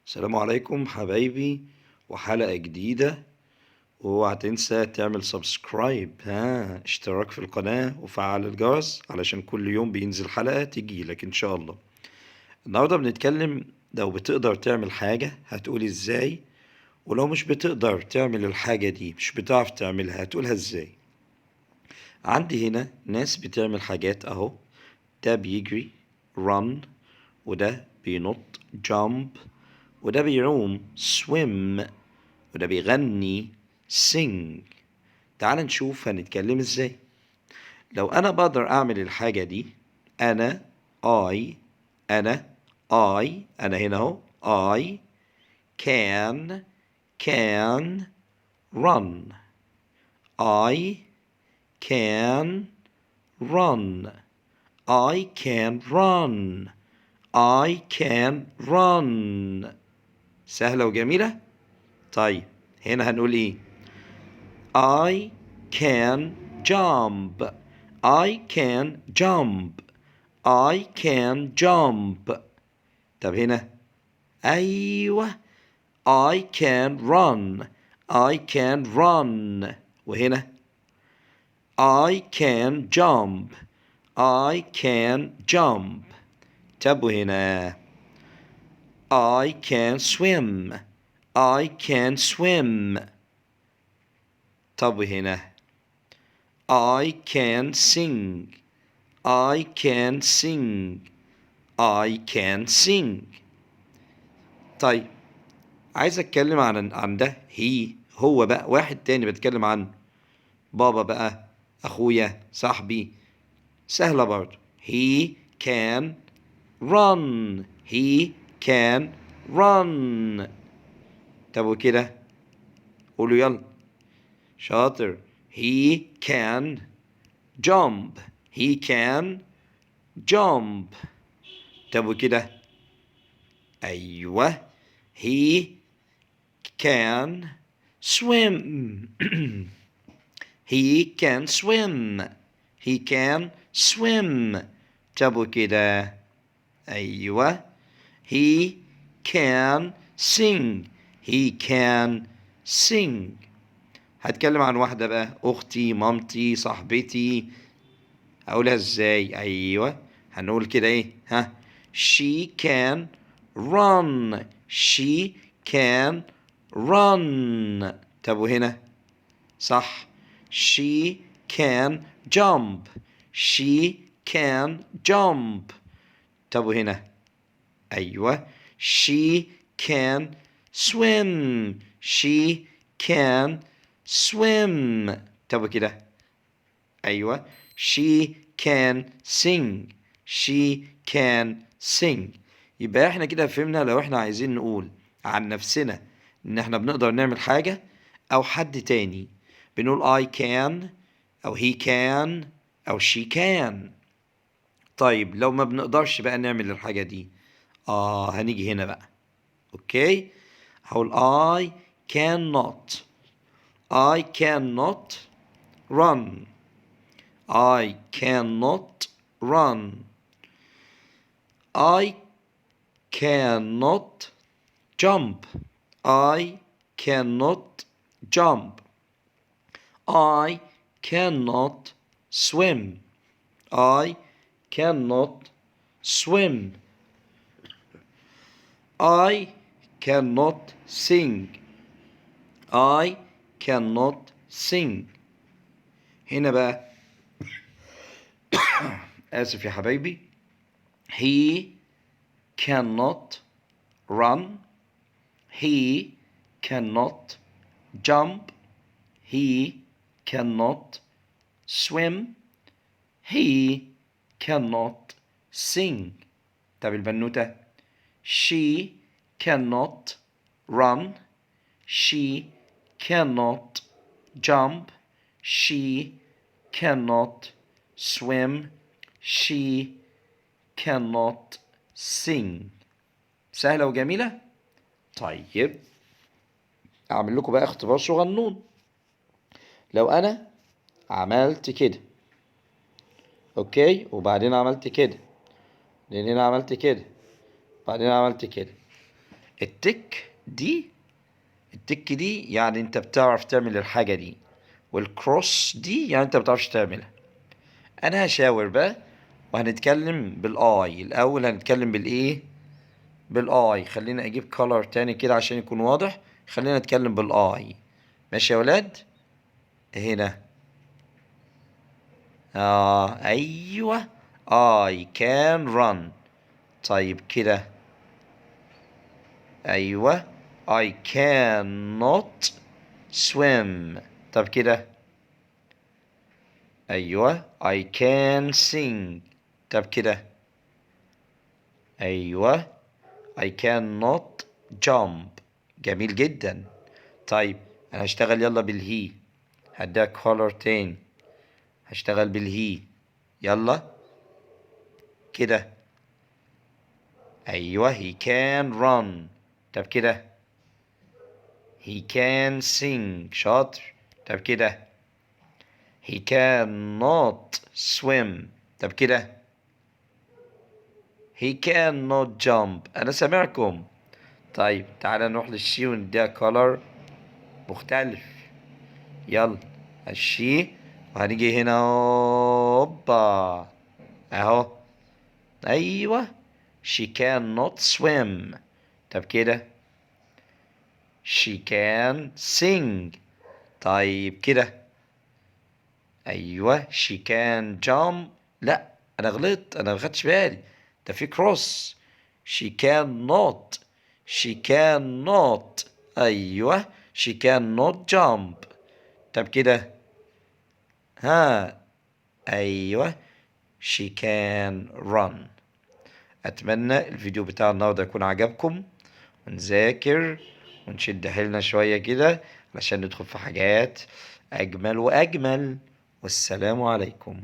السلام عليكم حبايبي، وحلقة جديدة. واوعى تنسى تعمل سبسكرايب، اشتراك في القناة وفعل الجرس علشان كل يوم بينزل حلقة تجيلك ان شاء الله. النهاردة بنتكلم لو بتقدر تعمل حاجة هتقول ازاي، ولو مش بتقدر تعمل الحاجة دي مش بتعرف تعملها هتقولها ازاي. عندي هنا ناس بتعمل حاجات اهو، ده بيجري run، وده بينط jump، وده بيعوم swim، وده بيغني sing. تعال نشوف هنتكلم ازاي. لو انا بقدر اعمل الحاجة دي، انا I انا هنا اهو I can run. I can run. I can run. I can run. سهلة وجميلة. طيب هنا هنقول ايه؟ I can jump. I can jump. I can jump. طب هنا أيوة I can run. I can run. وهنا I can jump. I can jump. طب وهنا I can swim. I can swim. طب وهنا I can sing. I can sing. I can sing. طيب عايز اتكلم عن ده هو بقى واحد تاني بتكلم عنه، بابا بقى، اخويا، صاحبي. سهلة برضه. He can run. He can run. طب وكده قولوا يلا شاطر. He can jump. He can jump. طب وكده أيوة he can swim. he can swim. he can swim. طب وكده أيوة he can sing. he can sing. هتكلم عن واحدة بقى، أختي، مامتي، صاحبتي. هقولها ازاي؟ أيوة هنقول كده ايه؟ she can run. she can run. طب وهنا صح she can jump. she can jump. طب وهنا أيوة she can swim. she can swim. طب كده أيوة she can sing. she can sing. يبقى احنا كده فهمنا لو احنا عايزين نقول عن نفسنا ان احنا بنقدر نعمل حاجة او حد تاني بنقول I can او he can او she can. طيب لو ما بنقدرش بقى نعمل الحاجة دي هنيجي هنا بقى. اوكي هقول I cannot. I cannot run. I cannot run. I cannot jump. I cannot jump. I cannot swim. I cannot swim. I cannot sing. I cannot sing. هنا بقى آسف يا حبايبي. He cannot run. He cannot jump. He cannot swim. He cannot sing. طب البنوتة she cannot run. She cannot jump. She cannot swim. She cannot sing. سهلة وجميلة. طيب أعمل لكم بقى اختبار صغنون. لو أنا عملت كده أوكي، وبعدين عملت كده، بعدين عملت كده، بعدين عملت كده، التك دي يعني انت بتعرف تعمل الحاجة دي، والكروس دي يعني انت بتعرفش تعملها. انا هشاور بقى وهنتكلم بالاي الاول. هنتكلم بالايه؟ بالاي. خلينا اجيب كولر تاني كده عشان يكون واضح. خلينا نتكلم بالاي. ماشي يا ولاد؟ هنا ايوه. I can run. طيب كده. ايوه. I cannot swim. طب كده. ايوه. I can sing. طب كده. ايوه. I cannot jump. جميل جدا. طيب انا هشتغل يلا بالهي. هديك كولر تاني. هشتغل بالهي. يلا كده. ايوه. he can run. طب كده. he can sing. شاطر. طب كده. he cannot swim. طب كده. he cannot jump. انا سامعكم. طيب تعالى نروح للشي ونديها كولر مختلف. يلا الشي. وهنيجي هنا هوبا اهو. ايوه. she cannot swim. طب كده. she can sing. طيب كده. ايوه. she can jump. لا انا غلطت، انا ما خدتش بالي. ده في كروس. she cannot. she cannot. ايوه. she cannot jump. طب كده. ها. ايوه. she can run. اتمنى الفيديو بتاع النهارده يكون عجبكم، ونذاكر ونشد حيلنا شويه كده علشان ندخل في حاجات اجمل واجمل. والسلام عليكم.